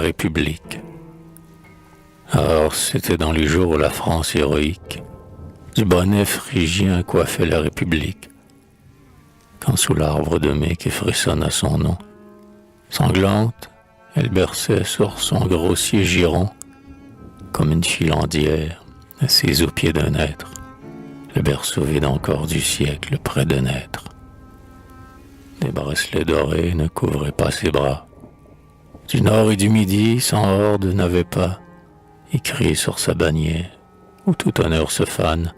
République. Alors, c'était dans les jours où la France héroïque du bonnet phrygien coiffait la République, quand sous l'arbre de mai qui frissonne à son nom, sanglante, elle berçait sur son grossier giron, comme une filandière, assise au pied d'un être, le berceau vide encore du siècle près de naître. Des bracelets dorés ne couvraient pas ses bras. Du nord et du midi, son horde n'avait pas écrit sur sa bannière, où tout honneur se fane.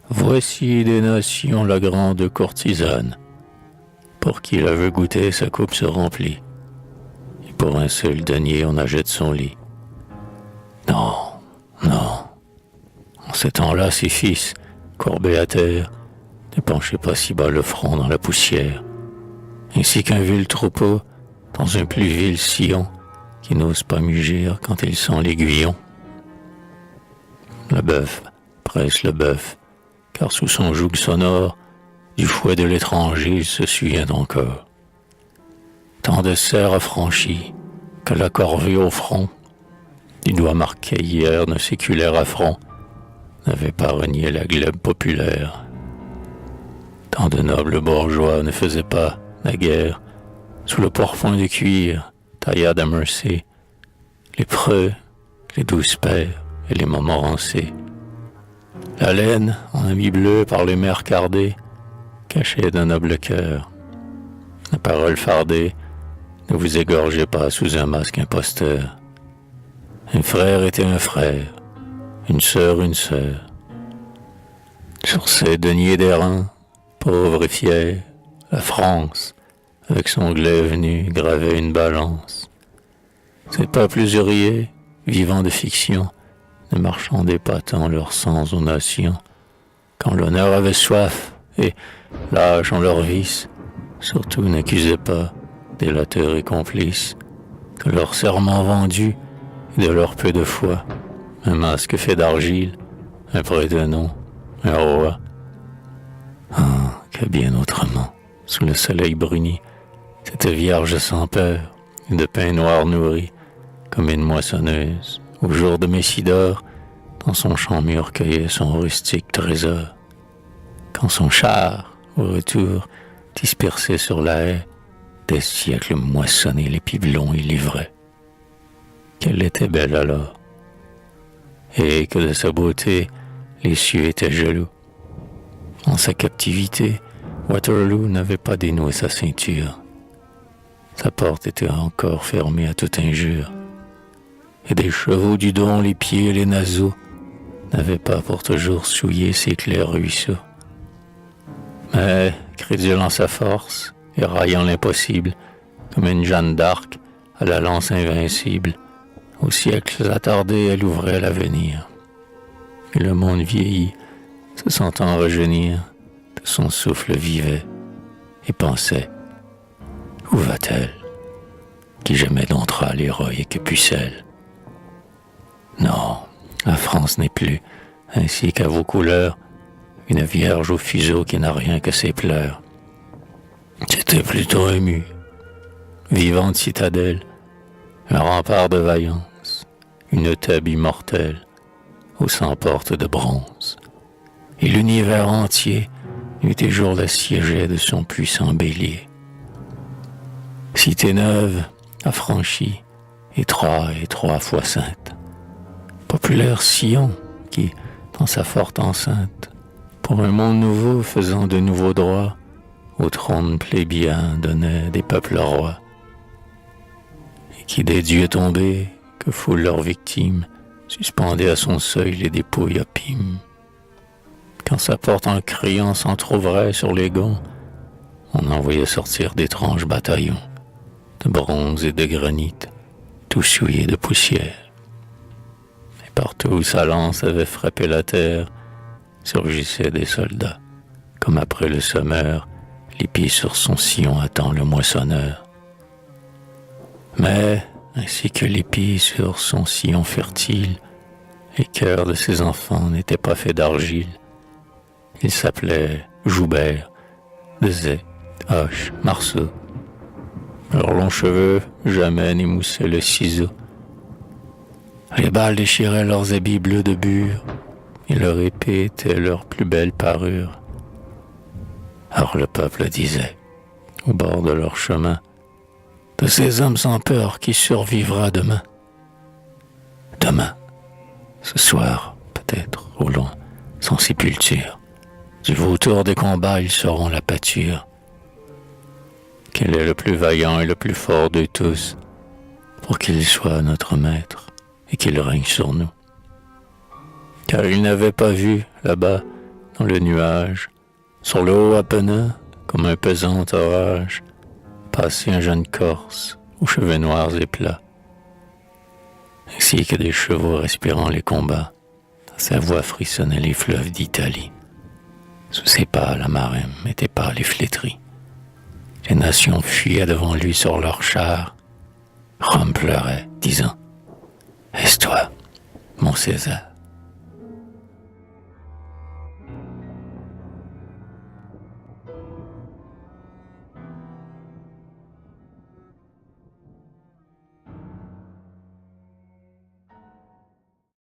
Voici des nations la grande courtisane, pour qui la veut goûter sa coupe se remplit, et pour un seul denier on achète son lit. Non, non, en ces temps-là ses fils, courbés à terre, ne penchaient pas si bas le front dans la poussière, ainsi qu'un vil troupeau dans un plus vil sillon qui n'ose pas mugir quand ils sont l'aiguillon. Le bœuf presse le bœuf, car sous son joug sonore, du fouet de l'étranger il se souvient encore. Tant de serres affranchies que la corvée au front, du doigt marqué hier d'un séculaire affront, n'avait pas renié la glèbe populaire. Tant de nobles bourgeois ne faisaient pas, naguère, sous le parfum de cuir, taillade à mercé, les preux, les douces pères et les Montmorency. La laine, en habit bleu par les mers cardées, cachait d'un noble cœur. La parole fardée, ne vous égorgez pas sous un masque imposteur. Un frère était un frère, une sœur une sœur. Sur ces deniers d'airain, pauvre et fier, la France, avec son glaive nu, gravait une balance. Ces peuples usuriers, vivants de fiction, ne marchandaient pas tant leur sens aux nations, quand l'honneur avait soif, et, lâche en leur vice, surtout n'accusaient pas, délateurs et complices, que leur serment vendu, et de leur peu de foi, un masque fait d'argile, un prénom, un roi. Ah, que bien autrement, sous le soleil bruni, cette vierge sans peur, et de pain noir nourri, comme une moissonneuse, au jour de Messidor, dans son champ mûr cueillait son rustique trésor. Quand son char, au retour, dispersait sur la haie, des siècles moissonnés les pibelons y livraient. Qu'elle était belle alors, et que de sa beauté, les cieux étaient jaloux. En sa captivité, Waterloo n'avait pas dénoué sa ceinture. Sa porte était encore fermée à toute injure, et des chevaux du Don les pieds et les naseaux n'avaient pas pour toujours souillé ses clairs ruisseaux. Mais, crédule en sa force, et raillant l'impossible, comme une Jeanne d'Arc à la lance invincible, aux siècles attardés elle ouvrait l'avenir. Et le monde vieillit, se sentant rajeunir, de son souffle vivait, et pensait, où va-t-elle, qui jamais domptera l'héroïque pucelle? Non, la France n'est plus, ainsi qu'à vos couleurs, une vierge au fuseau qui n'a rien que ses pleurs. C'était plutôt un mur, vivante citadelle, un rempart de vaillance, une thèbe immortelle, aux 100 portes de bronze. Et l'univers entier, nuit et jour la siégeait de son puissant bélier. Cité neuve, affranchie, et trois fois sainte. Populaire Sion, qui, dans sa forte enceinte, pour un monde nouveau faisant de nouveaux droits, au trône plébéien donnait des peuples rois, et qui des dieux tombés, que foulent leurs victimes, suspendait à son seuil les dépouilles opimes. Quand sa porte en criant s'entr'ouvrait sur les gonds, on en voyait sortir d'étranges bataillons, de bronze et de granit, tout souillés de poussière. Et partout où sa lance avait frappé la terre, surgissaient des soldats, comme après le semeur, l'épi sur son sillon attend le moissonneur. Mais, ainsi que l'épi sur son sillon fertile, les cœurs de ses enfants n'étaient pas faits d'argile. Ils s'appelaient Joubert, Dezay, Hoche, Marceau. Leurs longs cheveux jamais n'émoussaient le ciseau. Les balles déchiraient leurs habits bleus de bure, et leur épée était leur plus belle parure. Alors le peuple disait, au bord de leur chemin, de ces hommes sans peur qui survivra demain. Demain, ce soir, peut-être, au loin, sans sépulture, du vautour des combats, ils seront la pâture. Quel est le plus vaillant et le plus fort de tous, pour qu'il soit notre maître et qu'il règne sur nous. Car ils n'avaient pas vu, là-bas, dans le nuage, sur le haut Apennin, comme un pesant orage, passer un jeune Corse, aux cheveux noirs et plats, ainsi que des chevaux respirant les combats. Sa voix frissonnait les fleuves d'Italie. Sous ses pas, la marème était pâle et flétrie. Les nations fuyaient devant lui sur leurs chars. Rome pleurait, disant « Est-ce toi, mon César ?»